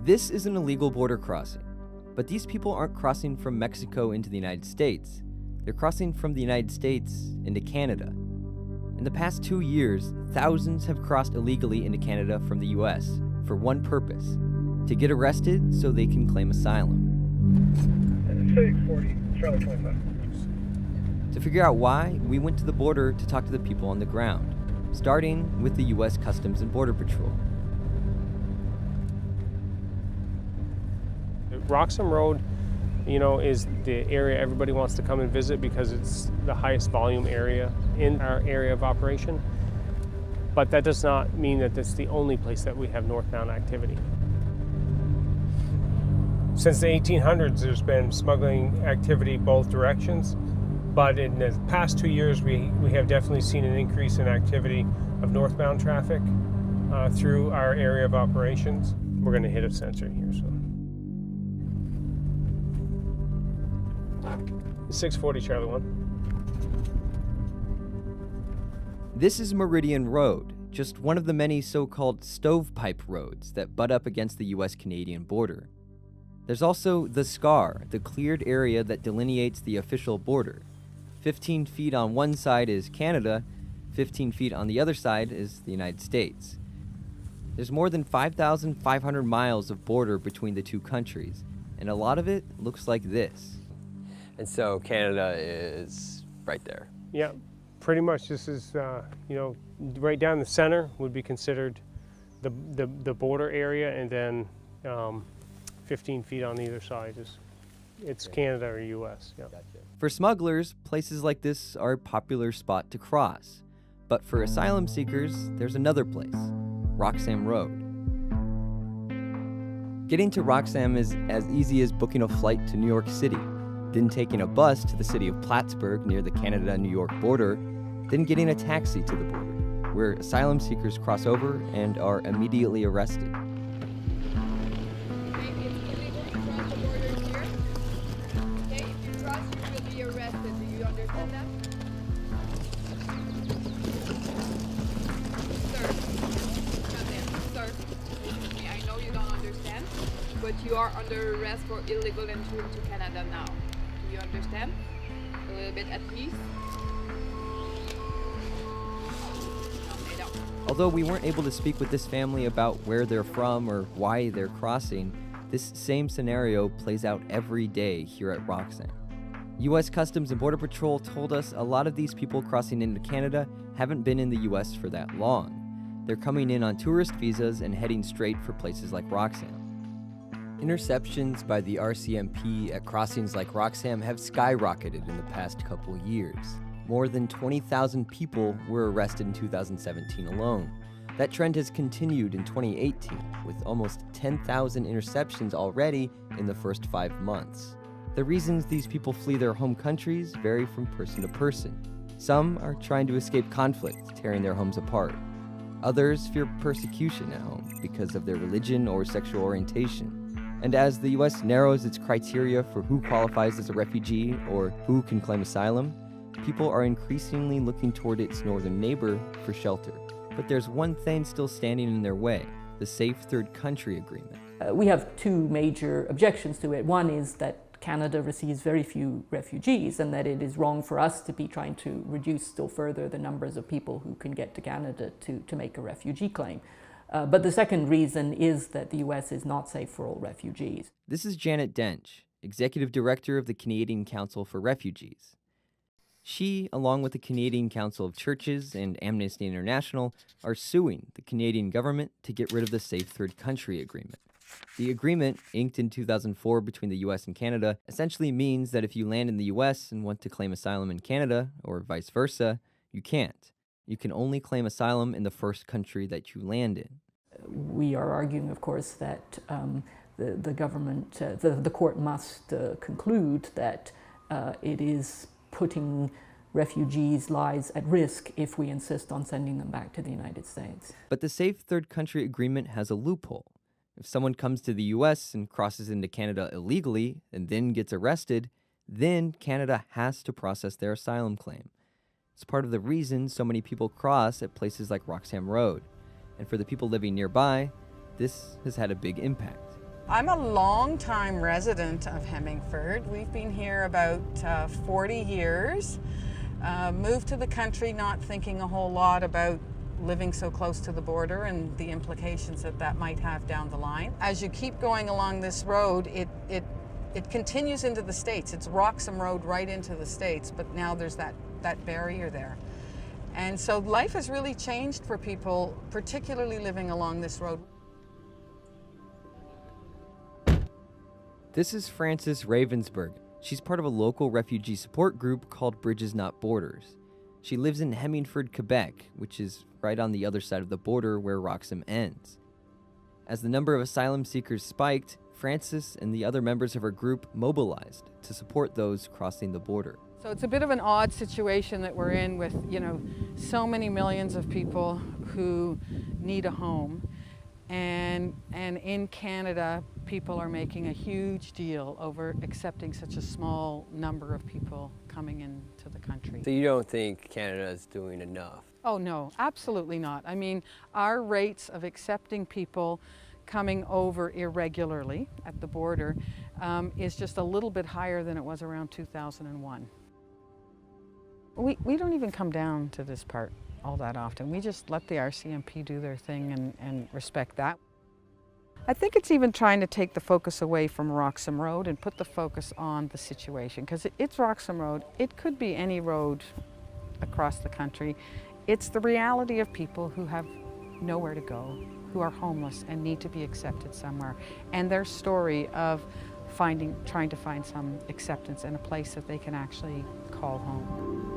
This is an illegal border crossing, but these people aren't crossing from Mexico into the United States. They're crossing from the United States into Canada. In the past 2 years, thousands have crossed illegally into Canada from the US for one purpose: to get arrested so they can claim asylum. 640, Charlie 25. To figure out why, we went to the border to talk to the people on the ground, starting with the US Customs and Border Patrol. Roxham Road, is the area everybody wants to come and visit because it's the highest volume area in our area of operation. But that does not mean that that's the only place that we have northbound activity. Since the 1800s, there's been smuggling activity both directions. But in the past 2 years, we have definitely seen an increase in activity of northbound traffic through our area of operations. We're going to hit a sensor here. So 640 Charlie 1. This is Meridian Road, just one of the many so-called stovepipe roads that butt up against the US-Canadian border. There's also the SCAR, the cleared area that delineates the official border. 15 feet on one side is Canada, 15 feet on the other side is the United States. There's more than 5,500 miles of border between the two countries, and a lot of it looks like this. And so Canada is right there. Yeah, pretty much. This is, right down the center would be considered the border area, and then 15 feet on either side it's Canada or US. Yeah. Gotcha. For smugglers, places like this are a popular spot to cross. But for asylum seekers, there's another place, Roxham Road. Getting to Roxham is as easy as booking a flight to New York City, then taking a bus to the city of Plattsburgh near the Canada-New York border, then getting a taxi to the border, where asylum seekers cross over and are immediately arrested. But you are under arrest for illegal entry into Canada now. Do you understand? A little bit at least? No, they don't. Although we weren't able to speak with this family about where they're from or why they're crossing, this same scenario plays out every day here at Roxham. US Customs and Border Patrol told us a lot of these people crossing into Canada haven't been in the US for that long. They're coming in on tourist visas and heading straight for places like Roxham. Interceptions by the RCMP at crossings like Roxham have skyrocketed in the past couple years. More than 20,000 people were arrested in 2017 alone. That trend has continued in 2018, with almost 10,000 interceptions already in the first 5 months. The reasons these people flee their home countries vary from person to person. Some are trying to escape conflict, tearing their homes apart. Others fear persecution at home because of their religion or sexual orientation. And as the US narrows its criteria for who qualifies as a refugee or who can claim asylum, people are increasingly looking toward its northern neighbor for shelter. But there's one thing still standing in their way: the Safe Third Country Agreement. We have two major objections to it. One is that Canada receives very few refugees, and that it is wrong for us to be trying to reduce still further the numbers of people who can get to Canada to make a refugee claim. But the second reason is that the US is not safe for all refugees. This is Janet Dench, Executive Director of the Canadian Council for Refugees. She, along with the Canadian Council of Churches and Amnesty International, are suing the Canadian government to get rid of the Safe Third Country Agreement. The agreement, inked in 2004 between the US and Canada, essentially means that if you land in the US and want to claim asylum in Canada, or vice versa, you can't. You can only claim asylum in the first country that you land in. We are arguing, of course, that the government, the court must conclude that it is putting refugees' lives at risk if we insist on sending them back to the United States. But the Safe Third Country Agreement has a loophole. If someone comes to the US and crosses into Canada illegally and then gets arrested, then Canada has to process their asylum claim. It's part of the reason so many people cross at places like Roxham Road. And for the people living nearby, this has had a big impact. I'm a long-time resident of Hemmingford. We've been here about 40 years. Moved to the country not thinking a whole lot about living so close to the border and the implications that that might have down the line. As you keep going along this road, it continues into the States. It's Roxham Road right into the States, but now there's that barrier there. And so life has really changed for people, particularly living along this road. This is Frances Ravensburg. She's part of a local refugee support group called Bridges Not Borders. She lives in Hemmingford, Quebec, which is right on the other side of the border where Roxham ends. As the number of asylum seekers spiked, Frances and the other members of her group mobilized to support those crossing the border. So it's a bit of an odd situation that we're in with, so many millions of people who need a home. And in Canada, people are making a huge deal over accepting such a small number of people coming into the country. So you don't think Canada is doing enough? Oh no, absolutely not. I mean, our rates of accepting people coming over irregularly at the border is just a little bit higher than it was around 2001. We don't even come down to this part all that often. We just let the RCMP do their thing and respect that. I think it's even trying to take the focus away from Roxham Road and put the focus on the situation, because it's Roxham Road. It could be any road across the country. It's the reality of people who have nowhere to go, who are homeless and need to be accepted somewhere, and their story of trying to find some acceptance in a place that they can actually call home.